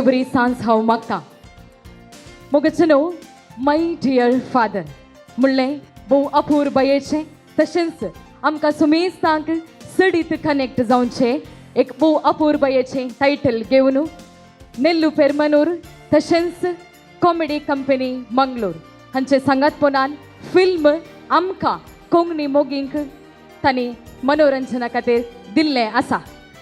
बरी सांज हांव मागता. मोगेचें न्हू माय डियर फादर म्हणलें भोव अपूर्वयेचें. तशेंच आमकां सुमेस्तांक सडीत कनेक्ट जावचें एक भोव अपूर्वयेचें टायटल घेवन नेल्लू पेरमनूर तशेंच कॉमेडी कंपनी मंगळूर हांचे सांगातपणान फिल्म आमकां कोंकणी मोगींक तांणी मनोरंजना खातीर दिल्लें आसा.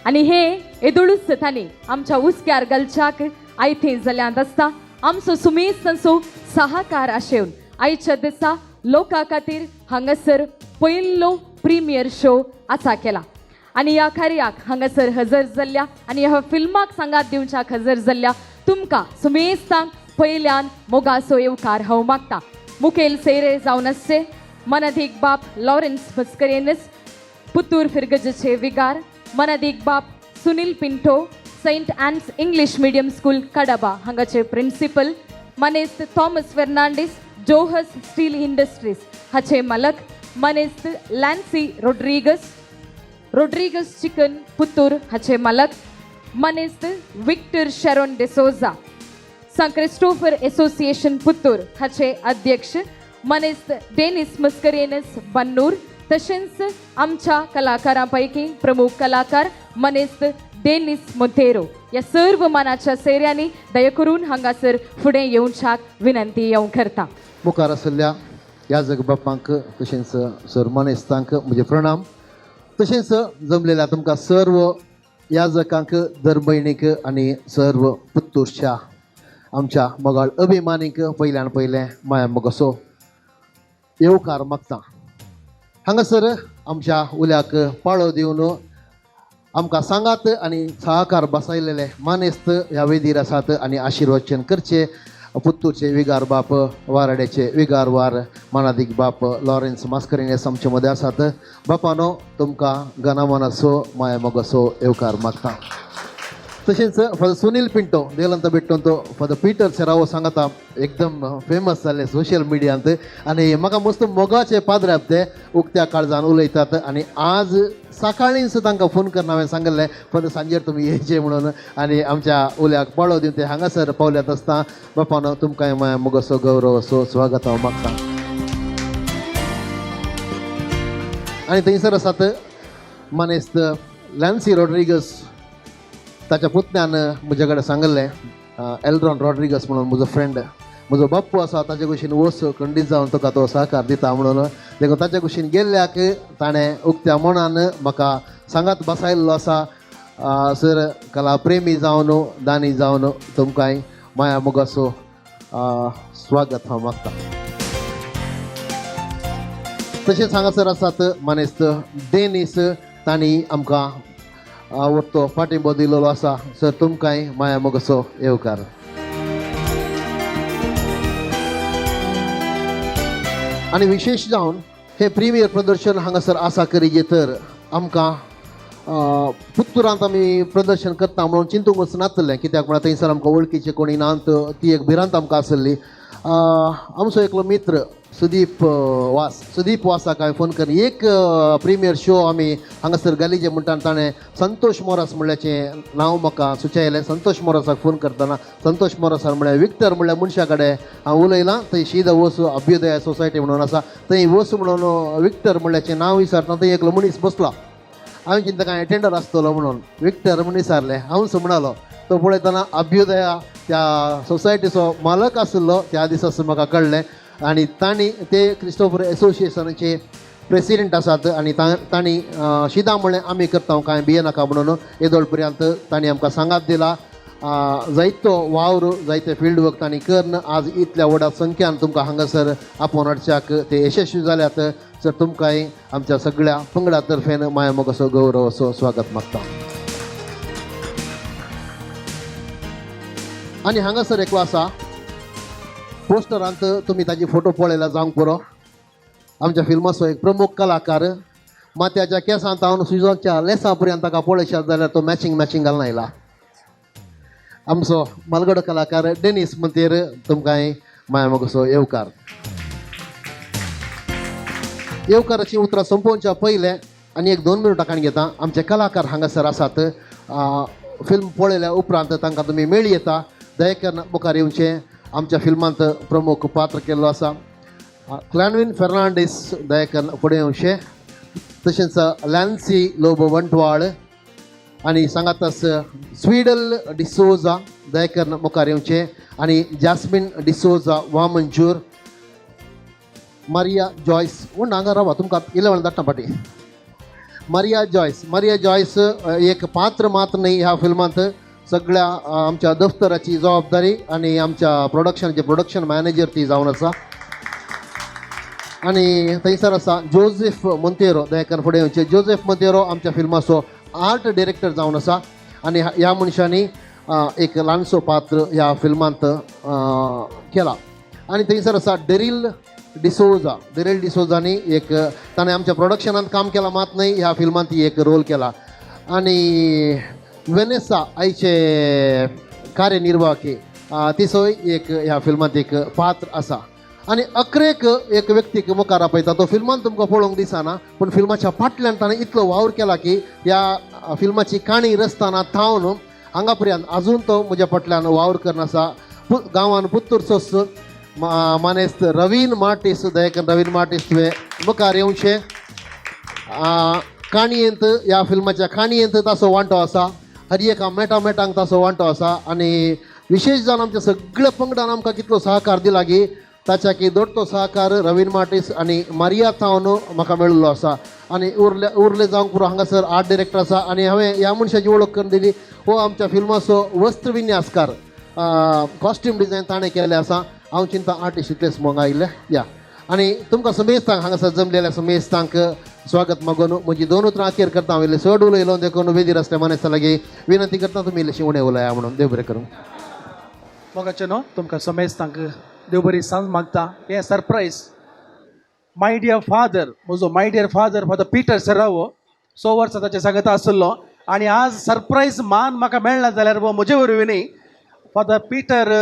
आनी हे येदोळूच तांणी आमच्या उस्क्यार घालच्याक आयथें जाल्यांत आसता. आमचो सुमेज तांचो सहकार आशेवन आयच्या दिसा लोकां खातीर हांगासर पयलो प्रिमियर शो आसा केला. आनी ह्या कार्याक हांगासर हजर जाल्ल्या आनी ह्या फिल्माक सांगात दिवच्याक हजर जाल्ल्या तुमकां सुमेस्तांक पयल्यान मोगाचो येवकार हांव मागता. मुखेल सेरे जावन आसचे मनादीक बाप लॉरेन्स मस्करेनस पुत्तूर फिरगजेचे विगार, मनादीक बाप Sunil Pinto Saint Ann's English medium school Kadaba हांगाचे प्रिंसिपल, मनेस्त थॉमस फेर्नांडीस जोहस स्टील इंडस्ट्रीज हाचे मालक, मनेस्त लॅन्सी रोड्रिगस चिकन पुत्तूर हाचे मालक, मनेस्त विक्टर शेरोन डिसोजा सान क्रिस्टोफर असोसिएशन पुत्तूर हाचे अध्यक्ष, मनेस्त डेनिस मस्करेनस बन्नूर. तशेंच आमच्या कलाकारांपैकी प्रमुख कलाकार मनेस्त डेनिस मोंतेरो. या सर्व मानाच्या सेऱ्यांनी दया करून हांगासर फुडें येवच्याक विनंती हांव करता. मुखार आसल्या ह्या जगबापांक तशेंच सर मनेस्तांक म्हजे प्रणाम. तशेंच जमलेल्या तुमकां सर्व याजकांक दर भयणीक आनी सर्व पुत्तूरच्या आमच्या मोगाळ अभिमानीक पयल्यान पयलें माया मोगसो येवकार मागता. हांगासर आमच्या उल्याक पाळो दिवन आमकां सांगात आनी सहकार बसयलेले मानेस्त ह्या वेदीर आसात आनी आशिर्वचन करचे पुत्तूरचे विगार बाप वाराड्याचे विगार वार मनादीक बाप लॉरेन्स मास्करेनस आमचे मदें आसात. बापानो तुमकां घनामनाचो माया मोगसो येवकार मागता. तशेंच फादर सुनील पिंटो देलंत भेटून तो फादर पीटर सेरावो सांगता एकदम फेमस जाल्ले सोशल मिडियांत आनी म्हाका मस्त मोगाचे पाद्रे ते उक्त्या काळजान उलयतात. आनी आज सकाळींच तांकां फोन करून हांवें सांगलें फादर सांजेर तुमी येयचे म्हणून आनी आमच्या उल्याक पाळो दिवन ते हांगासर पावल्यात आसता. बापानो तुमकां माया मोगसो गौरव असो स्वागत हांव मागता. आनी थंयसर आसात मनेस्त लॅन्सी रॉड्रिगस. ताच्या पुतण्यान म्हजे कडेन सांगलें एल्ड्रॉन रॉड्रिगस म्हणून म्हजो फ्रेंड म्हजो बाप्पू आसा ताचे कुशीन वच खंडीत जावन तुका तो सहकार दिता म्हणून देखून ताचे कुशीन गेल्ल्याक ताणें उक्त्या मनान म्हाका सांगात बसयल्लो आसा. सर कला प्रेमी जावन दानी जावन तुमकांय माया मोगाचो स्वागत हांव मागता. तशेंच हांगासर आसात मनेस्त डेनिस. तांणी आमकां आवडतो पाठिंबो दिलेलो आसा. सर तुमकांय माया मोगसो येवकार. आनी विशेश जावन हे प्रिमियर प्रदर्शन हांगासर आसा करी तर आमकां पुत्तूरांत आमी प्रदर्शन करता म्हणून चिंतूंक वचनासलें कित्याक म्हळ्यार थंयसर आमकां वळखीचे कोणी नात. ती एक भिरांत आमकां आसली. आमचो एकलो मित्र सुदीप वासाक हांवें फोन करून एक प्रिमियर शो आमी हांगासर घालीचे म्हणटा ताणें संतोष मोरास म्हणल्याचें नांव म्हाका सुचयलें. संतोष मोरासाक फोन करतना संतोष मोरासार म्हळ्यार विक्टर म्हणल्यार मनशा कडेन हांव उलयलां. थंय शीद वस अभ्युदय सोसायटी म्हणून आसा थंय वस म्हणून विक्टर म्हणल्याचें नांव विचारतना थंय एकलो मनीस बसला. हांवें चिंतलें काय अटेंडर आसतलो म्हणून विक्टर म्हणून विचारलें. हांव म्हणलो तो पळयतना अभ्युदया त्या सोसायटीचो मालक आसलो त्या दिसा म्हाका कळ्ळें. आनी तांणी ते क्रिस्टोफर एसोसिएशनाचे प्रेसिडेंट आसात आनी तांणी शिदा म्हणलें आमी करता कांय भियेनाका म्हणून येदोळ पर्यंत तांणी आमकां सांगात दिला. जायतो वावर जायते फील्ड वर्क तांणी करन आज इतल्या व्हडा संख्यान तुमकां हांगासर आपोवन हाडच्याक ते यशस्वी जाल्यात. सर तुमकांय आमच्या सगळ्या पंगडा तर्फेन माया मोगाचो गौरव असो स्वागत मागता. आनी हांगासर एकलो आसा पोस्टरांत तुमी ताजी फोटो पळयला जावंक पुरो. आमच्या फिल्माचो एक प्रमुख कलाकार माथ्याच्या केंसांत हांव सुजोच्या लेसां पर्यंत ताका पळयशात जाल्यार तो मॅचिंग घालून आयला. आमचो मालगडो कलाकार डेनिस मोंतेर तुमकांय माया मोगाचो येवकार. येवकाराची उतरां संपोवच्या पयलें आनी एक 2 मिनटां घेता. आमचे कलाकार हांगासर आसात. फिल्म पळयल्या उपरांत तांकां तुमी मेळी येता दयेकन मुखार येवचें आमच्या फिल्मांत प्रमुख पात्र केल्लो आसा क्लॅनविन फेर्नांडीस दयेकन फुडें येवचें तशेंच लॅन्सी लोबो वंटवाळ आनी सांगातास स्वीडल डिसोजा दयेकन मुखार येवचें आनी जॅस्मिन डिसोजा वामंजूर मारिया जॉयस म्हण हांगा रावा तुमकां इल्लें वेळ धाडटा फाटी मारिया जॉयस एक पात्र मात्र न्ही ह्या फिल्मांत सगळ्या आमच्या दफ्तराची जबाबदारी आनी आमच्या प्रोडक्शन मॅनेजर ती जावन आसा आनी थंयसर आसा जोझेफ मोंतेरो दयेकन फुडें येवचें जोझेफ मोंतेरो आमच्या फिल्माचो आर्ट डायरेक्टर जावन आसा आनी ह्या मनशांनी एक ल्हानसो पात्र ह्या फिल्मांत केला आनी थंयसर आसा डेरिल डिसोजानी एक ताणें आमच्या प्रोडक्शनांत काम केलां मात न्ही ह्या फिल्मांत एक रोल केला आनी वेनेसा आयचे कार्यनिर्वाहकी तिसोय एक ह्या फिल्मांत एक पात्र आसा आनी अकरेक एक व्यक्तीक मुखार आपयता तो फिल्मान तुमकां पळोवंक दिसना पूण फिल्माच्या फाटल्यान ताणें इतलो वावर केला की ह्या फिल्माची काणी रचतना थावन हांगा पर्यंत आजून तो म्हज्या फाटल्यान वावर करना आसा गांवान पुत्तूरचोच मानेस्त रवीन मार्टीस दयेकन रवीन मार्टीस तुवें मुखार येवचें काणयेंत ह्या फिल्माच्या काणयेंत ताचो वांटो आसा हर एका मेटांक ताचो वांटो आसा आनी विशेश जावन आमच्या सगळ्या पंगडान आमकां कितलो सहकार दिला की ताच्या की दोडतो सहकार रवीन मार्टीस आनी मारिया थावन म्हाका मेळिल्लो आसा आनी उरले जावंक पुरो हांगासर आर्ट डायरेक्टर आसा आनी हांवें ह्या मनशाची वळख करून दिली हो आमच्या फिल्माचो वस्त्र विन्यासकार कॉस्ट्यूम डिझायन ताणें केल्लें आसा हांव चिंता आर्टिस्ट इतलेच मग आयिल्ले या आनी तुमकां समेस्तांक हांगासर जमलेल्या समेस्तांक स्वागत मागून म्हजी दोन उतरां अखेर करता हांव इल्लें चड उलयलो देखून वेदीर आसल्या मनसा लागीं विनंती करता तुमी इल्लेशें उणें उलया म्हणून देव बरें करूं मोगाचें न्हू तुमकां समेस्तांक देव बरी सांज मागता हें सरप्रायज माय डियर फादर म्हजो माय डियर फादर फादर पिटर सरावो 100 वर्सां ताचे सांगता आसलो आनी आज सरप्रायज मान म्हाका मेळना जाल्यार म्हजे वरवीं फादर पिटर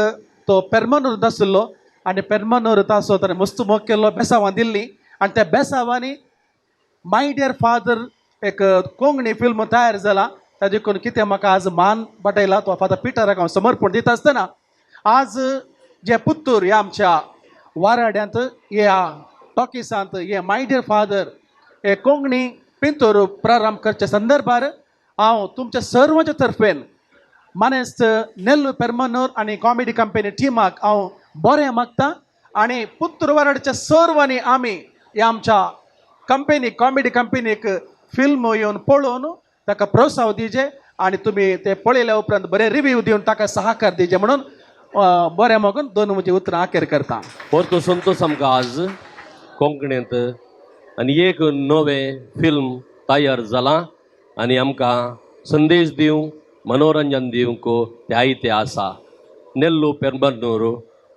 तो पेर्मनूर आसलो आनी पेर्मनूर ताचो ताणें मस्त मोग केल्लो बेसांवां दिल्लीं आनी त्या बेसांवांनी माय डियर फादर एक कोंकणी फिल्म तयार जाला ताजे करून कितें म्हाका आज मान पटयला तो फादर पिटराक हांव समर्पण दिता आसतना आज जे पुत्तूर ह्या आमच्या वाराड्यांत ह्या टॉकिसांत हे माय डियर फादर हे कोंकणी पिंतूर प्रारंभ करच्या संदर्भार हांव तुमच्या सर्वांच्या तर्फेन मानेस्त नेल्लू पेर्मनूर आनी कॉमेडी कंपनी टिमाक हांव बरें मागता आनी पुत्तूर वाराड्याच्या सर्वांनी आमी ह्या आमच्या कॉमेडी कंपनीक फिल्म येवन पळोवन ताका प्रोत्साहन दिजे आनी तुमी ते पळयल्या उपरांत बरे रिव्यू दिवन ताका सहकार दिजे म्हणून बरें मागून दोन म्हजी उतरां अखेर करता परतो संतोष आमकां आज कोंकणींत आनी एक नवें फिल्म तयार जालां आनी आमकां संदेश दिवंक मनोरंजन दिवंक ते आसा नेल्लू पेर्मनूर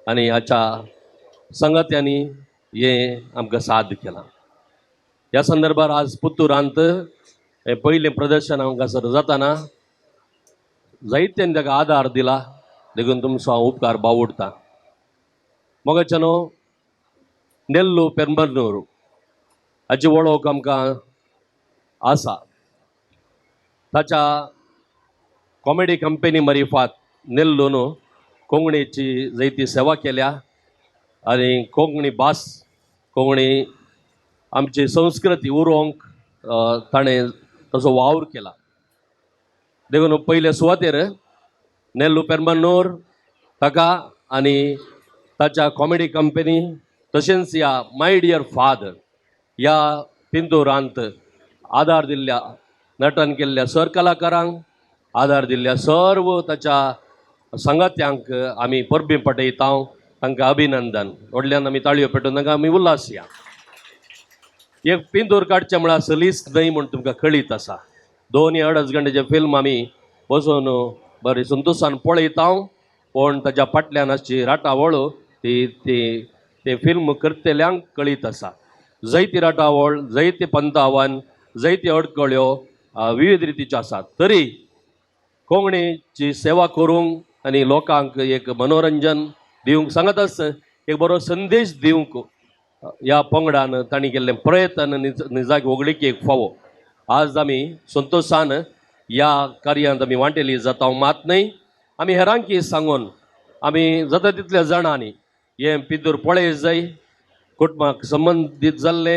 आनी हाच्या संगत्यांनी हें आमकां साद केलां ह्या संदर्भार आज पुत्तूरांत हें पयलें प्रदर्शन हांगासर जाताना जायत्यांनी ताका आदार दिला देखून तुमचो हांव उपकार बावडटा मोगाचेनो नेल्लू पेर्मनूर हाची वळख आमकां आसा ताच्या कॉमेडी कंपनी मार्फत नेल्लून कोंकणीची जायती सेवा केल्या आनी कोंकणी भास कोंकणी आमची संस्कृती उरोवंक ताणें तसो वावर केला देखून पयले सुवातेर नेल्लू पेर्मनूर ताका आनी ताच्या कॉमेडी कंपनी तशेंच ह्या माय डियर फादर ह्या पिंतूरांत आदार दिल्ल्या नटन केल्ल्या सर कलाकारांक आदार दिल्ल्या सर्व ताच्या संगत्यांक आमी परबीं पटयता तांकां अभिनंदन व्हडल्यान आमी ताळयो पेटोवन तांकां आमी उल्हास या एक पिंतूर काडचें म्हळ्यार सलीस न्हय म्हूण तुमकां कळीत आसा 2.5 घंटेचें फिल्म आमी बसून बरें संतोशान पळयता पण ताच्या फाटल्यान आसची राटावळ ते फिल्म करतल्यांक कळीत आसा जायती राटावळ जायते पंथ आव्हान जायती अडकळ्यो विविध रितीच्यो आसात तरी कोंकणीची सेवा करूंक आनी लोकांक एक मनोरंजन दिवंक सांगताच एक बरो संदेश दिवंक ह्या पंगडान तांणी केल्ले प्रयत्न निजाक वगडीक एक फावो आज आमी संतोशान ह्या कार्यांत आमी वांटेली जाता मात न्हय आमी हेरांकी सांगून आमी जाता तितल्या जाणांनी हे पितूर पळय जाय कुटुंबाक संबंदीत जाल्ले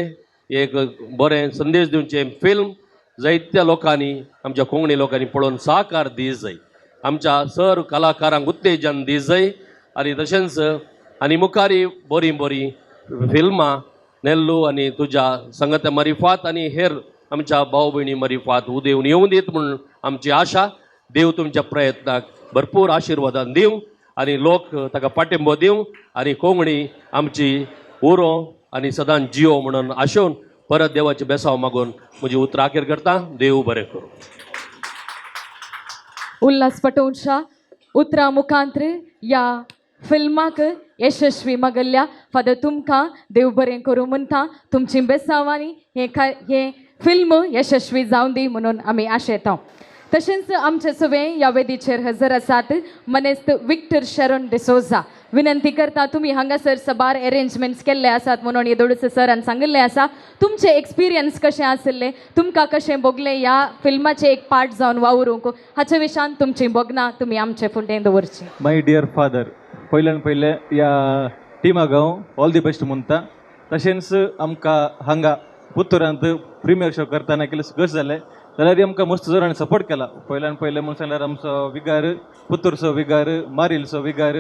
एक बरें संदेश दिवचे फिल्म जायत्या लोकांनी आमच्या कोंकणी लोकांनी पळोवन सहकार दी जाय आमच्या सर कलाकारांक उत्तेजन दी जाय आनी तशेंच आनी मुखारी बरीं बरीं फिल्मां नेल्लू आनी तुज्या संगत्या मरिफात आनी हेर आमच्या भाव भयणी मरिफात उदेवून येवं दीत म्हणून आमची आशा देव तुमच्या प्रयत्नाक भरपूर आशिर्वादान दिवं आनी लोक ताका पाठिंबो दिवं आनी कोंकणी आमची उरो आनी सदांच जियो म्हणून आशोवन परत देवाचे बेसांव मागून म्हजी उतरां अखेर करता देव बरें करूं. उल्हास पटोवच्या उतरां मुखांत्र या फिल्माक यशस्वी मागल्ल्या फादर तुमकां देव बरें करूं म्हणटा तुमची बेसांवांनी हे फिल्म यशस्वी जावन दी म्हणून आमी आशेता. तशेंच आमचे सगळे ह्या वेदीचेर हजर आसात मनेस्त विक्टर शरण डिसोजा विनंती करता तुम्ही हांगासर सबार अरेंजमेंट्स केल्ले आसात म्हणून येदोळूच सरान सांगिल्लें आसा तुमचे एक्सपिरियन्स कशें आसले तुमकां कशें भोगलें ह्या फिल्माचे एक पार्ट जावन वावरूंक हाचे विशयान तुमची भोगना तुमी आमचे फुडें दवरची. माय डियर फादर पयल्यान पयले ह्या टिमाक हांव ऑल दी बेस्ट म्हणटा. तशेंच आमकां हांगा पुत्तुरांत प्रिमियर शो करतना केले कशें जालें जाल्यार आमकां मस्त जोरान सपोर्ट केला. पयल्यान पयलें म्हणून सांगल्यार आमचो विगार पुत्तूरचो विगार मारिलचो विगार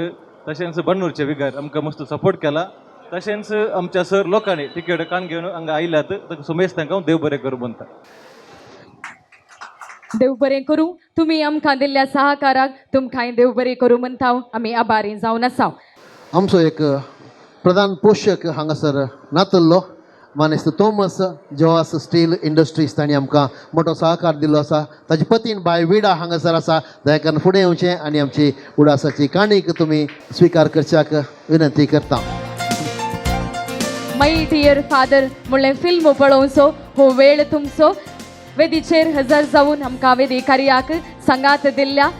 तशेंच बन्नूरचे विगार आमकां मस्त सपोर्ट केला. तशेंच आमच्या सर लोकांनी तिकेट कान घेवन हांगा आयल्यात सुमेश तांकां हांव देव बरें करूं म्हणटा. देव बरें करूं. तुमी आमकां दिल्ल्या सहकाराक तुमकांय देव बरें करूं म्हणटा आमी आभारी जावन आसा. आमचो एक प्रधान पोषक हांगासर नातल्लो मानेस्त थॉमस जोआस स्टील इंडस्ट्रीज तांणी आमकां मोठो सहकार दिल्लो आसा. ताची पतीन बाय विडा हांगासर आसा. दया करून फुडें येवचें आनी आमची उडासाची काणीक तुमी स्विकार करच्याक विनंती करता. माय डियर फादर म्हणलें फिल्म पळोवचो हो वेळ तुमचो वेदीचेर हजर जावन आमकां वेदी कार्याक सांगात दिल्ल्या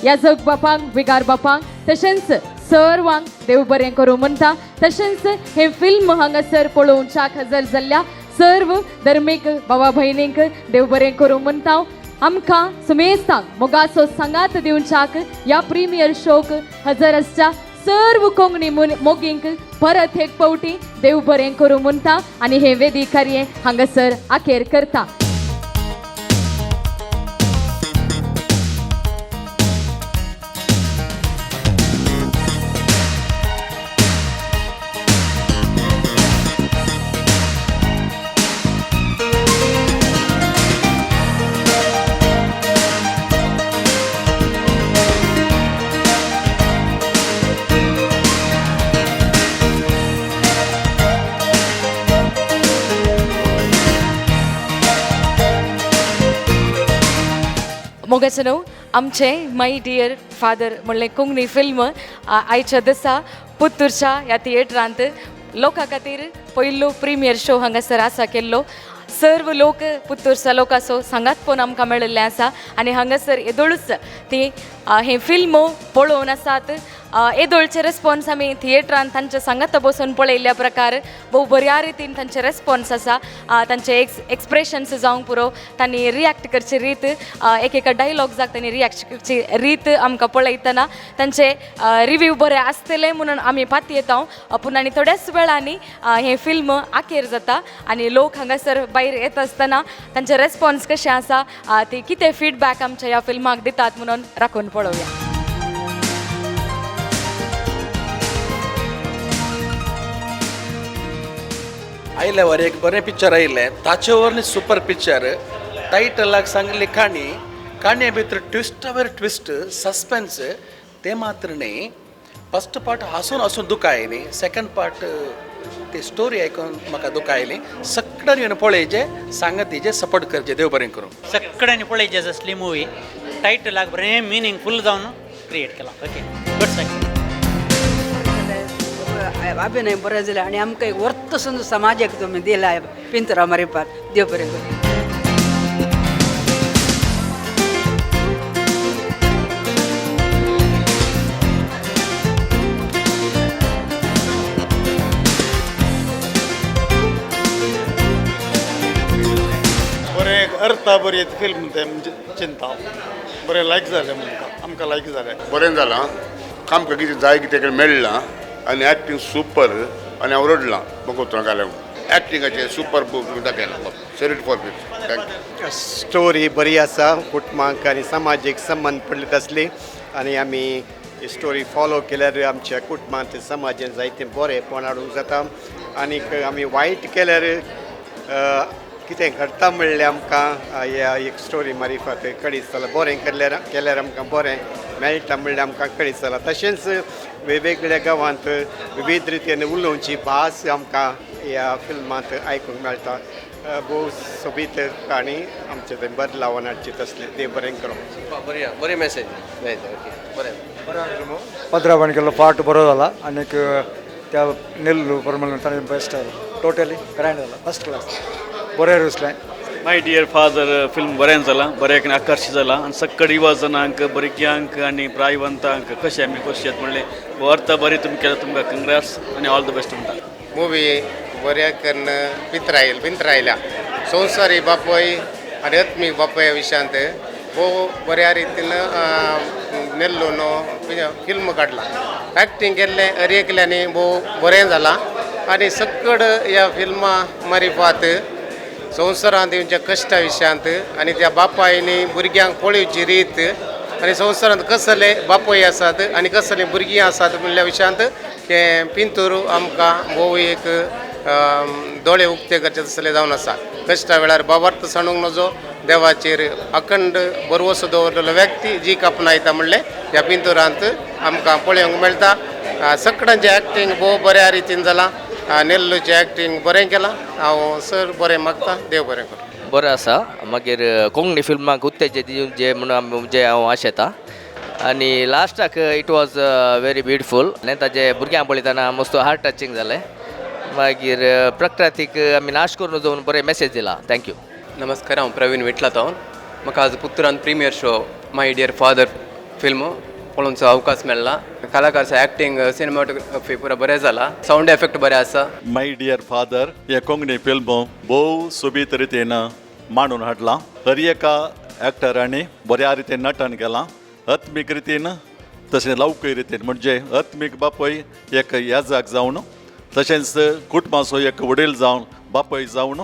याजक बापांक विगार बापांक तशेंच सर्वांक देव बरें करूं म्हणटा. तशेंच हे फिल्म हांगासर पळोवच्याक हजर जाल्ल्या सर्व धर्मीक भावा भयणींक देव बरें करूं म्हणटा. आमकां सुमेस्तांक मोगाचो सांगात दिवच्याक ह्या प्रिमियर शोक हजर आसच्या सर्व कोंकणी मोगींक परत एक पावटी देव बरें करूं म्हणटा आनी हे वेदी कार्य हांगासर अखेर करता. मोगाचो न्हू आमचे माय डियर फादर म्हणलें कोंकणी फिल्म आयच्या दिसा पुत्तूरच्या ह्या थिएटरांत लोकां खातीर पयलो प्रिमियर शो हांगासर आसा केल्लो. सर्व लोक पुत्तूरचा लोकांचो सांगात पोवन आमकां मेळिल्ले आसा आनी हांगासर येदोळूच ती हे फिल्म पळोवन आसात. येदोळचे रेस्पॉन्स आमी थिएटरांत तांचे सांगाता बसून पळयल्ल्या प्रकार भोव बऱ्या रितीन तांचे रेस्पॉन्स आसा. तांचे एक्सप्रेशन्स जावंक पुरो तांणी रियॅक्ट करची रीत एक एका डायलॉग्साक तांणी रियॅक्ट करची रीत आमकां पळयतना तांचे रिव्यू बरे आसतले म्हणून आमी पाती येता. पूण आनी थोड्याच वेळांनी हे फिल्म अखेर जाता आनी लोक हांगासर भायर येत आसतना तांचे रेस्पॉन्स कशें आसा ती कितें फीडबॅक आमच्या ह्या फिल्माक दितात म्हणून राखून पळोवया. आयले वर एक बरें पिक्चर आयिल्लें ताचे वरनी सुपर पिक्चर टायटलाक सांगिल्ली काणये भितर ट्विस्टावर ट्विस्ट सस्पेन्स ते मात्र न्ही. फस्ट पार्ट हांसून हांसून दुखायली सेकंड पार्ट ती स्टोरी आयकून म्हाका दुखायली. सगळ्यांनी येवन पळयचे सांगतीचे सपोर्ट करचे देव बरें करूं. सगळ्यांनी पळयचे असली मुवी टायटलाक बरें मिनिंगफूल जावन क्रिएट केला. ओके गुड अभिनय बरो जालो आनी आमकां एक वर्त सुंदर समाजाक तुमी दिला पिंतरा मारिपाक देव बरें करूं. बरें अर्था बरी फिल्म ते चिंता बरें लायक जालें आमकां लायक जालें. बरें जालां आमकां कितें जाय कितें तें मेळ्ळां आनी एक्टींग सुपर आनी हांव रडलां बघून घालें एक्टिंगाचें सुपर दाखयलां सेरीट फॉर थँक्यू. स्टोरी बरी आसा कुटुंबाक आनी समाजीक संबंद पडले तसली आनी आमी ही स्टोरी फॉलो केल्यार आमच्या कुटुंबांत समाजान जायतें बरेंपण हाडूंक जाता आनीक आमी वायट केल्यार कितें घडटा म्हणलें आमकां ह्या एक स्टोरी मारिफात कळीत जालां बरें केल्यार आमकां बरें मेळटा म्हणलें आमकां कळीत जालां. तशेंच वेगवेगळ्या गांवांत विविध रितीन उलोवची भास आमकां ह्या फिल्मांत आयकूंक मेळटा. भोव सोबीत काणी आमचे थंय बदलावन हाडची तसले देव बरें करूं. बरी मेसेज बरें. पदरावण केल्लो पार्ट बरो जाला आनीक त्या नेल्लू परमल ताणें बेस्ट टोटली ग्रँड जाला फस्ट क्लास बरें दिसलें. माय डियर फादर फिल्म बरें जालां बरें आकर्शीत जालां आनी सक्कड युवा जनांक भुरग्यांक आनी प्रायवंतांक कशें आमी कशें म्हणलें वर्थ बरी तुमी केलां तुमकां कंग्रेट्स आनी ऑल द बेस्ट म्हणटा. मुवी बऱ्या कन्न पिंतरायल्या संवसारी बापय आनी आत्मीक बापया विशयांत भोव बऱ्या रितीन नेल्लून फिल्म काडला. एक्टींग केल्लें अरेकल्यांनी भोव बरें जालां आनी सक्कड ह्या फिल्मा मारिफात संवसारांत तेंच्या कश्टा विशयांत आनी त्या बापायनी भुरग्यांक पळोवची रीत आनी संवसारांत कसले बापूय आसात आनी कसले भुरगीं आसात म्हणल्या विशयांत हे पिंतूर आमकां भोव एक दोळे उक्ते करचे तसले जावन आसा. कश्टा वेळार बाबार्थ सांडूंक नजो देवाचेर अखंड भरवसो दवरलेलो व्यक्ती जी आपणायता म्हणलें ह्या पिंतुरांत आमकां पळोवंक मेळटा. सगळ्यांचें एक्टींग भोव बऱ्या रितीन जालां. नेल्लूचें एक्टींग बरें केलां. हांव सर बरें मागता देव बरें करूं. बरें आसा मागीर कोंकणी फिल्माक उत्तेजन दिवन जे म्हणून जे हांव आशेता आनी लास्टाक इट वॉज वेरी ब्युटिफूल आनी ताजे भुरग्यांक पळयतना मस्त हार्ट टचिंग जालें. मागीर प्रकृतीक आमी नाश करून जावन बरें मेसेज दिला. थँक्यू. नमस्कार हांव प्रवीण विटलातावन. म्हाका आज पुत्तूरान प्रिमियर शो माय डियर फादर फिल्म पळोवचो अवकाश मेळ्ळा. कलाकारचो एक्टींग सिनेमाटोग्राफी पुरो बरें जाला. सावंड इफेक्ट बरें आसा. माय डियर फादर हे कोंकणी फिल्म भोव सोबीत रितीन मांडून हाडलां. हर एका एक्टरांनी बऱ्या रितीन नटन केलां. आत्मीक रितीन तशें लौकीक रितीन म्हणजे आत्मीक बापय एक येजाक जावन तशेंच कुटुंबाचो एक वडील जावन बापय जावन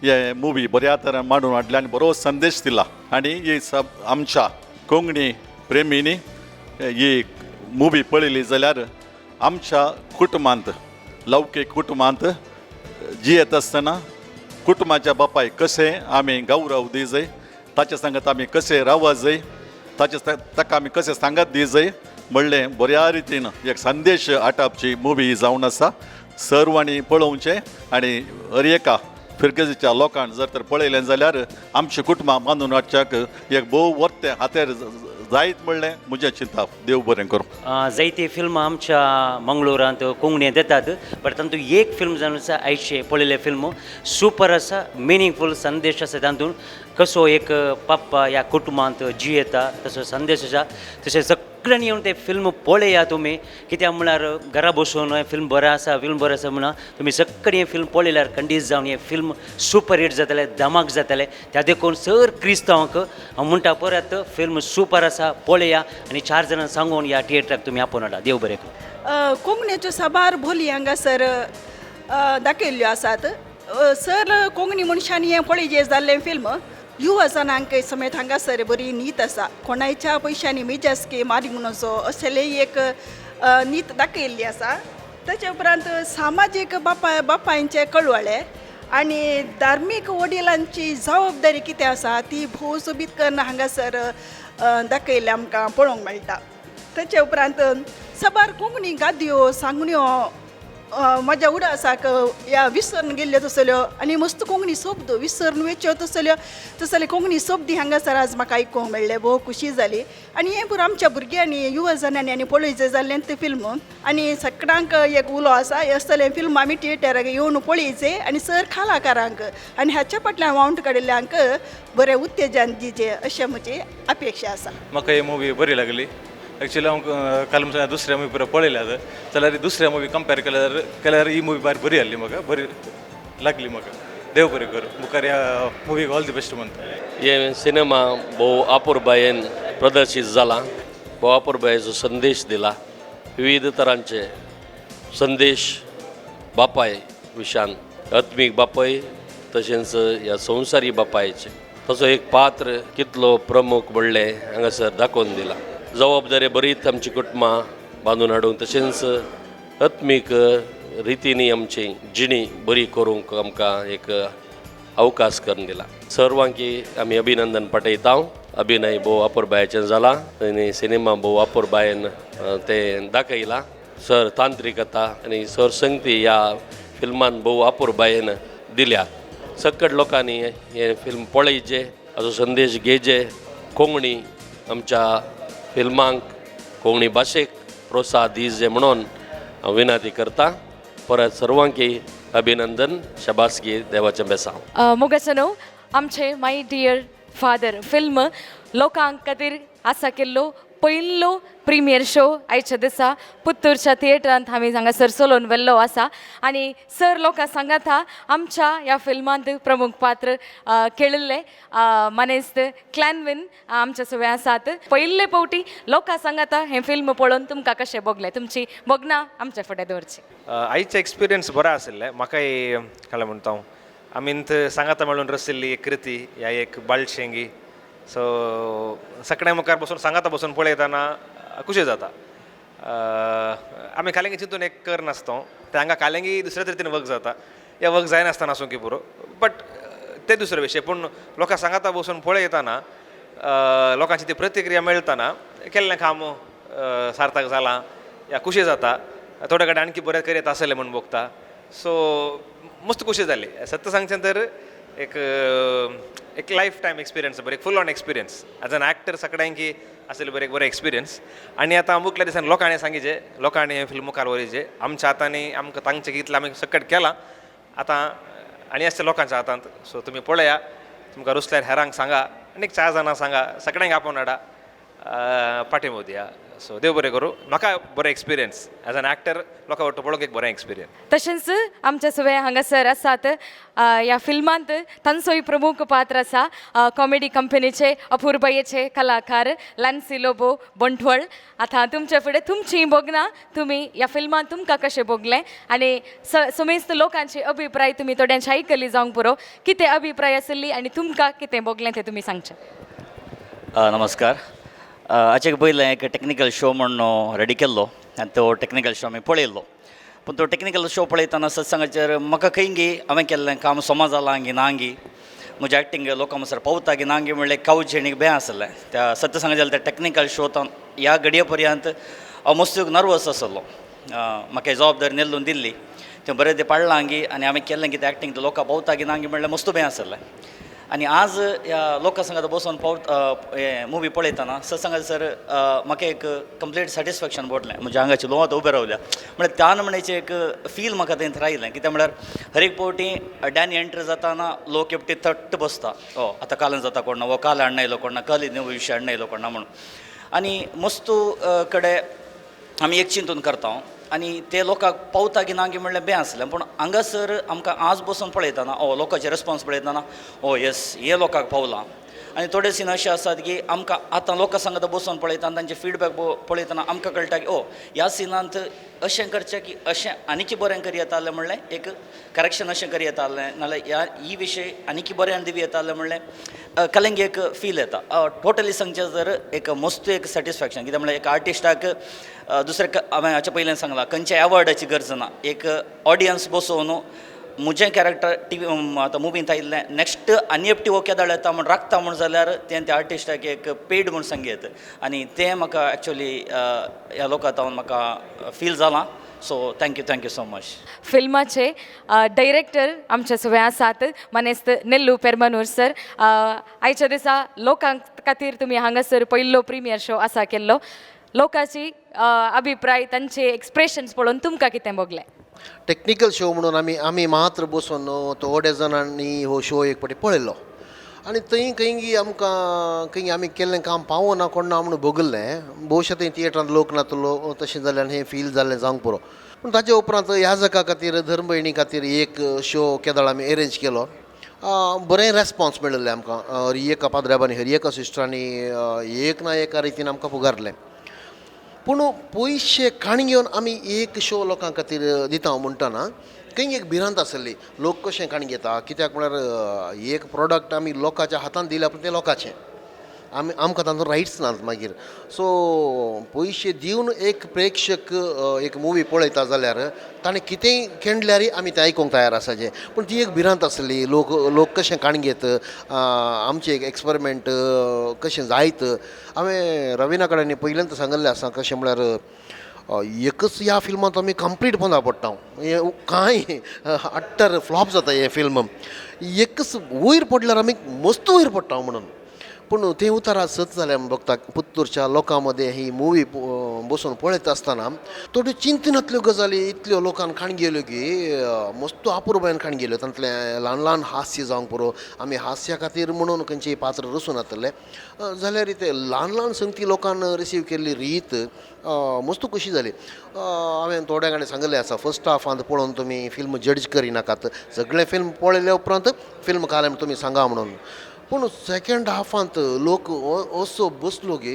हे मुवी बऱ्या तरेन मांडून हाडल्या आनी बरो संदेश दिला. आनी ही आमच्या कोंकणी प्रेमींनी ही मुवी पळयली जाल्यार आमच्या कुटुंबांत लौकीक कुटुंबांत जियेत आसतना कुटुंबाच्या बापायक कशें आमी गौरव दी जाय ताचे सांगत आमी कशें रावूंक जाय ताका आमी कशें सांगत दी जाय म्हणलें बऱ्या रितीन एक संदेश हाडपाची मुवी जावन आसा. सर्वांनी पळोवचें आनी हर एका फिरकेच्या लोकांक जर तर पळयलें जाल्यार आमच्या कुटुंबां बांदून हाडच्याक एक भोव वर्तें हातेर जायत म्हणलें म्हजें चिंतप. देव बरें करूं. जायती फिल्मां आमच्या मंगळुरांत कोंकणींत येतात बट तातूंत एक फिल्म जावन आसा आयचे पळयलें फिल्म सुपर आसा. मिनींगफूल संदेश आसा तातूंत कसो एक पप्पा ह्या कुटुंबांत जियेता तसो संदेश आसा. तशें सगळ्यांनी येवन तें फिल्म पळया तुमी कित्याक म्हळ्यार घरा बसून हें फिल्म बरें आसा म्हणून तुमी सगळीं हें फिल्म पळयल्यार खंडीत जावन हें फिल्म सुपर हिट जातलें धमाक जातलें. त्या देखून सर क्रिस्तांवांक हांव म्हणटा परत फिल्म सुपर आसा पळया आनी 4 जाणां सांगून ह्या थिएटराक तुमी आपोवन हाडा. देव बरें करूं. कोंकणीच्यो साबार बोली हांगासर दाखयल्ल्यो आसात. सर कोंकणी मनशांनी हें पळय जाल्लें फिल्म युवा जनांक समेत हांगासर बरी नीत आसा. कोणाच्या पयशांनी मेजासकी मारींक नजो असले एक नीत दाखयल्ली आसा. ताचे उपरांत सामाजीक बापायंचे कळवळे आनी धार्मीक वडिलांची जबाबदारी कितें आसा ती भोव सोबीत करून हांगासर दाखयल्लें आमकां पळोवंक मेळटा. ताचे उपरांत साबार कोंकणी गाद्यो सांगण्यो म्हाज्या उडासाक ह्या विसरून गेल्ल्यो तसल्यो आनी मस्त कोंकणी शब्द विसरून वेच्यो तसले कोंकणी शब्द हांगासर आज म्हाका आयकूंक मेळ्ळे. भोव खुशी जाली. आनी हें पुरो आमच्या भुरग्यांनी युवा जनांनी आनी पळयचें जाल्लें तें फिल्म आनी सगळ्यांक एक उलो आसा हे असलें फिल्म आमी थिएटराक येवन पळयचें आनी सर कलाकारांक आनी हाच्या फाटल्यान वावंट काडिल्ल्यांक बरें उत्तेजन दिचें अशें म्हजी अपेक्षा आसा. म्हाका ही मुवी बरी लागली. एक्चुअली हांव काल दुसऱ्या मुवी पुरो पळयल्यात जाल्यार दुसऱ्या मुवी कंपेर केल्यार ही मुवी भायर बरी आहली. म्हाका बरी लागली. म्हाका देव बरें करूं. मुखार ह्या मुवीक ऑल दी बेस्ट म्हणटा. हे सिनेमा भोव अपुर्बायेन प्रदर्शीत जाला. भोव अपुर्बायेचो संदेश दिला विविध तरांचे संदेश बापाय विशान आत्मीक बापाय तशेंच ह्या संवसारी बापायचे तसो एक पात्र कितलो प्रमुख म्हणले हांगासर दाखोवन दिला. जबाबदारी बरीच आमची कुटुंबां बांदून हाडूंक तशेंच आत्मीक रितींनी आमची जिणी बरी करूंक आमकां एक अवकाश करून दिला. सर्वांकी आमी अभिनंदन पाठयता. अभिनय भोव अपुरबायेचें जाला आनी सिनेमा भोव अपुरबायेन तें दाखयला. सर तांत्रिकता आनी सर संगती ह्या फिल्मान भोव अपुरबायेन दिल्या. सकट लोकांनी हें फिल्म पळयचें, हाचो संदेश घेवचे, कोंकणी आमच्या फिल्मांक कोंकणी भाशेक प्रोत्साहन दिवचें म्हणून हांव विनंती करता. परत सर्वांकी अभिनंदन, शाबासकी, देवाचें बेसांव. मोगाचनो आमचे माय डियर फादर फिल्म लोकांक खातीर आसा केल्लो पयलो प्रिमियर शो आयच्या दिसा पुत्तूरच्या थिएटरांत आमी हांगासर चलोवन व्हेल्लो आसा. आनी सर लोकां सांगाता आमच्या ह्या फिल्मांत प्रमुख पात्र केळिल्ले मनेस्त क्लॅनविन आमचे सगळे आसात. पयले फावटी लोकां सांगाता हें फिल्म पळोवन तुमकां कशें भोगलें, तुमची भोगना आमचे फुडें दवरची. आईचे एक्सपिरियन्स बरो आशिल्ले. म्हाकाय काय म्हणटा हांव आमींत सांगाता मेळून रचिल्ली एक कृती ह्या एक बाळशेंगी. सो सगळ्या मुखार बसून सांगाता बसून पळयतना खुशी जाता. आमी कालेंगी चिंतून एक कर नासता ते हांगा कालेंगी दुसऱ्या तरेन वर्क जाता या वर्क जायनासतना आसूं की पुरो. बट ते दुसरे विशय. पूण लोकां सांगाता बसून पळयतना लोकांची ती प्रतिक्रिया मेळतना केल्लें काम सार्थक जालां या खुशी जाता. थोडे कडेन आणखी बरें करीत आसलें म्हूण भोगता. सो मस्त खुशी जाली. सत्य सांगचें तर एक लायफ टायम एक्सपिरियन्स बरें full on experience as an actor सगळ्यांकी आसलें बरें एक्सपिरियन्स. आनी आतां अमुकल्या दिसान लोकांनी सांगिचे लोकांनी हें फिल्म मुखार व्हरचें. आमच्या हातांनी आमकां तांचे इतलें आमी सकट केलां. आतां आनी आसता लोकांच्या हातांत. सो तुमी पळया, तुमकां रुचल्यार हेरांक सांगा, आनीक 4 जाणां सांगा, सगळ्यांक आपोवन हाडा, पाठिंबो दिया. सो देव बरें करूं. म्हाका बरो एक्सपिरियन्स एज एन एक्टर लोकां वाटो पळोवंक एक बरें एक्सपिरियन्स. तशेंच आमचे सगळे हांगासर आसात. ह्या फिल्मांत तांचोय प्रमुख पात्र आसा कॉमेडी कंपनीचे अपुरबायेचे कलाकार लॅन्सी लोबो बंटवळ. आतां तुमचे फुडें तुमची भोगना तुमी ह्या फिल्मांत तुमकां कशें भोगलें आनी समेस्त लोकांची अभिप्राय तुमी थोड्यांची आयकली जावंक पुरो. कितें अभिप्राय आसली आनी तुमकां कितें भोगलें तें तुमी सांगचें. नमस्कार. हाचे पयलें एक टॅक्निकल शो म्हणून रेडी केल्लो आनी तो टॅक्निकल शो आमी पळयल्लो. पूण तो टॅक्निकल शो पळयतना सत्संगाचेर म्हाका खंयगी हांवें केल्लें काम समज जालां की नांगी म्हजें एक्टींग लोकां म्हणसर पावता की नांगी म्हणलें कावच जेणीक बें आसलें. त्या सत्संगा जाल्या त्या टॅक्निकल शोतान ह्या घडये पर्यंत हांव मस्त नर्वस आसलो. म्हाका जबाबदारी नेल्लून दिल्ली तें बरें तें पाडलां आंगी आनी हांवें केल्लें की तें एक्टींग लोकां पावता की नांगी म्हणलें मस्त बें आसलें. आनी आज ह्या लोकां सांगात बसून हें मुवी पळयतना सत्संगात सर म्हाका एक कंप्लीट सॅटिस्फॅक्शन पडलें. म्हज्या आंगाची लोवात उबें रावल्या म्हळ्यार त्या नमण्याचें एक फील म्हाका थंय रायलें. कित्याक म्हळ्यार हर एक फावटी डॅनी एंटर जाताना लोक एपटी थट्ट बसता. आतां कालन जाता कोण ना, वो काल हाडून येयलो कोण ना, कल नवो विशय हाडून येयलो कोण ना म्हणून. आनी मस्तू कडेन आमी एक चिंतून करता आनी ते लोकांक पावता की ना की म्हणलें बें आसलें. पूण हांगासर आमकां आज बसून पळयतना लोकांचे रेस्पॉन्स पळयतना येस हे लोकांक पावलां. आनी थोडे सीन अशे आसात की आमकां आतां लोकां सांगता बसून पळयतना तांचे फीडबॅक पळयतना आमकां कळटा की ह्या सिनांत अशें करचें की अशें आनीक बरें करी येतालें म्हणलें एक करेक्शन अशें करी येतालें नाल्यार ही विशय आनीक बरें दिवी येतालें म्हणलें कलेंगी एक फील येता. टोटली सांगचें जर एक मस्त एक सॅटिस्फॅक्शन. कित्याक म्हणल्यार एक आर्टिस्टाक दुसरें हांवें हाचे पयलें सांगलां खंयच्या एवॉर्डाची गरज ना. एक ऑडियन्स बसोवन म्हजें कॅरेक्टर आतां मुवींत आयिल्लें नेक्स्ट आनी एकटी ओकेदाळ येता म्हूण राखता म्हूण जाल्यार तें त्या आर्टिस्टाक एक पेड म्हूण सांगेत. आनी तें म्हाका एक्चुली ह्या लोकांतावन म्हाका फील जालां. So thank you so much. फिल्माचे डायरेक्टर आमचे सगळे आसात मनेस्त नेल्लू पेरमानूर सर. आयच्या दिसा लोकांक खातीर तुमी हांगासर पयलो प्रिमियर शो आसा केल्लो. लोकांची अभिप्राय तांचे एक्सप्रेशन्स पळोवन तुमकां कितें भोगलें. टेक्निकल शो म्हणून आमी मात्र बसून तो थोड्या जाणांनी हो शो एक फावटी पळयलो आनी थंय खंयी आमकां खंय आमी केल्लें काम पावना कोण ना म्हणून भोगल्लें. भोवशा थंय थिएटरांत लोक नातलो तशें जाल्यार हें फील जाल्लें जावंक पुरो. पूण ताचे उपरांत ह्या जाका खातीर धर्म भयणी खातीर एक शो केदाळ आमी अरेंज केलो. बरें रेस्पॉन्स मेळिल्लें आमकां. हर एका पाद्र्याबांनी हर एका सिस्टरांनी एक ना एका रितीन आमकां पुगारलें. पूण पयशे काणी घेवन आमी एक शो लोकां खातीर दिता म्हणटना खंय एक भिरांत आसली लोक कशें काणी घेता कित्याक म्हळ्यार एक प्रॉडक्ट आमी लोकांच्या हातांत दिल्या पूण तें लोकांचें आमकां तांचो रायट्स नात मागीर सो पयशे दिवन एक प्रेक्षक एक मुवी पळयता जाल्यार ताणें कितेंय केंडल्यारय आमी तें आयकूंक तयार आसाचें पूण ती एक भिरांत आसली लोक कशें काणी घेत आमचें एक एक्सपेरिमेंट कशें जायत हांवें रविना कडेन पयल्यांत सांगल्लें आसा कशें म्हळ्यार एकच ह्या फिल्मांत आमी कंप्लीट बंदा पडटा हें कांय अट्टर फ्लॉप जाता हें फिल्म एकच वयर पडल्यार आमी मस्त वयर पडटा म्हणून पूण तें उतारा सत जालें आमी बघता पुत्तूरच्या लोकां मदें ही मुवी बसून पळयत आसतना थोड्यो चिंतनांतल्यो गजाली इतल्यो लोकांक काणी गेल्यो की मस्त अपुरबायन काणी गेल्यो तांतले ल्हान ल्हान हास्य जावंक पुरो आमी हास्या खातीर म्हणून खंयचेय पात्र रचून येतले जाल्यार ते ल्हान ल्हान संगती लोकांन रिसीव केल्ली रीत मस्त कशी जाली हांवें थोड्या कडेन सांगलें आसा फर्स्ट हाफांत पळोवन तुमी फिल्म जड्ज करिनाकात सगळें फिल्म पळयल्या उपरांत फिल्म काल तुमी सांगा म्हणून पूण सेकंड हाफांत लोक असो बसलो की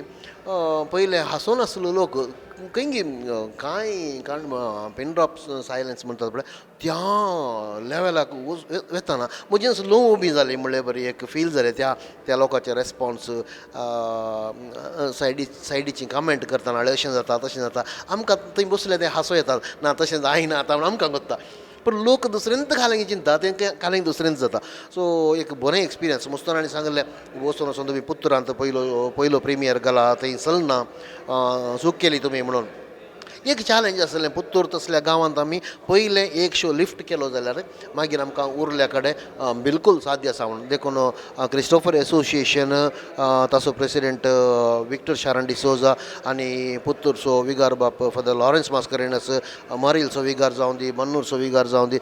पयले हांसून आसलो लोक खंय कांय पेनड्रॉप सायलन्स म्हणटात पळय त्या लेवलाक वेताना म्हजी असो लो उबी जाली म्हणल्यार बरी एक फील जालें त्या लोकांचे रेस्पॉन्स सायडीची कमेंट करतना अशें जाता तशें जाता आमकां थंय बसले ते हांसो येतात ना तशें जायना आतां आमकां कोत्ता पूण लोक दुसऱ्यांत घालंक चिंता तेंकां घालंक दुसऱ्यांत जाता सो एक बरें एक्सपिरियन्स मस्त ताणें सांगलें वचून वचून तुमी पुत्तूरांत पयलो प्रिमियर गेला थंय चलना चूक केली तुमी म्हणून एक चॅलेंज आसलें पुत्तूर तसल्या गांवांत आमी पयलें एक शो लिफ्ट केलो जाल्यार मागीर आमकां उरल्या कडेन बिलकूल साध्य आसा म्हणून देखून क्रिस्टोफर एसोसिएशन ताचो प्रेसिडेंट विक्टर शारण डिसोजा आनी पुत्तूरचो विगार बाप फादर लॉरेन्स मास्करेनस मारिलचो विगार जावं दी मन्नूरचो विगार जावं दी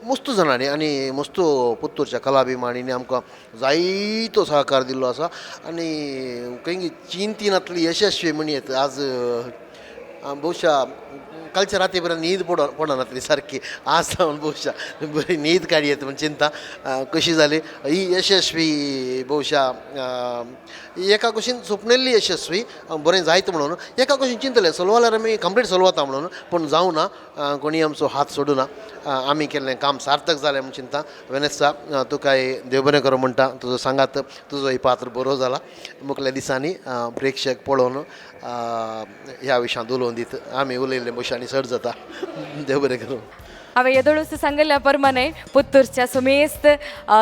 मस्त जाणांनी आनी मस्त पुत्तूरच्या कलाभिमानींनी आमकां जायतो सहकार दिल्लो आसा आनी खंय चिंतिनातली यशस्वी म्हणयत आज बहुशा कालच्या राती बरें न्हीद पडनातली सारकी आज जावन बहुशा बरी न्हीद काडी येता म्हणजे चिंता कशी जाली ही यशस्वी बहुशा एका कुशीन स्वप्नेल्ली यशस्वी बरें जायत म्हणून एका कुशीन चिंतलें चलवाल्यार आमी कंप्लीट चलवता म्हणून पूण जावना कोणी आमचो हात सोडूना आमी केल्लें काम सार्थक जालें म्हूण चिंता वेनेसा तुकाय देव बरें करूं म्हणटा तुजो सांगात तुजो ही पात्र बरो जाला मुखल्या दिसांनी प्रेक्षक पळोवन ह्या विशयांत उलोवन दीत आमी उलयल्ले भशेन चड जाता देव बरें करूं हांवें येदोळूच सांगिल्ल्या प्रमाणे पुत्तूरच्या सुमेस्त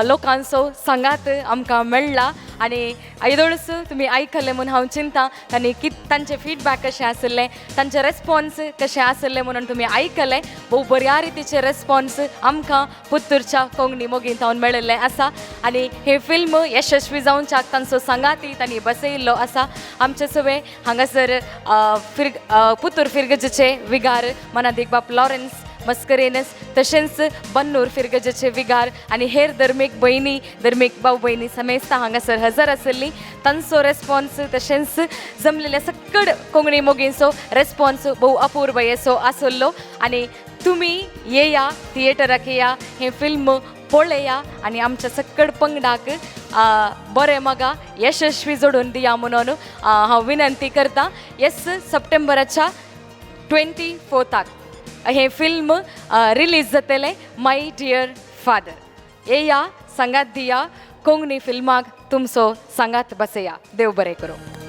लोकांचो सांगात आमकां मेळ्ळा आनी येदोळूच तुमी आयकल्लें म्हणून हांव चिंता तांणी तांचें फिडबॅक कशें आसलें तांचे रेस्पॉन्स कशें आसलें म्हणून तुमी आयकलें भोव बऱ्या रितीचे रेस्पॉन्स आमकां पुत्तूरच्या कोंकणी मोगींतावन मेळिल्लें आसा आनी हें फिल्म यशस्वी जावच्याक तांचो सांगाती तांणी बसयिल्लो आसा आमचे सगळे हांगासर पुत्तूर फिरगजेचे विगार मनादीक बाप लॉरेन्स मस्करेनस तशेंच बन्नूर फिरगजेचे विगार आनी हेर धर्मीक भयणी धर्मीक भाव भयणी समेस्ता हांगासर हजर आसली तांचो रेस्पॉन्स तशेंच जमलेल्या सकड कोंकणी मोगींचो रेस्पॉन्स भोव अपूर्वयेचो आसलो आनी तुमी येया थिएटराक येया हें फिल्म पळया आनी आमच्या सकड पंगडाक बरें मगा यशस्वी जोडून दिया म्हणून हांव विनंती करतां सप्टेंबराच्या 24 हे फिल्म रिलीज जातलें माय डियर फादर येया सांगात दिया कोंकणी फिल्माक तुमचो सांगात बसया देव बरें करूं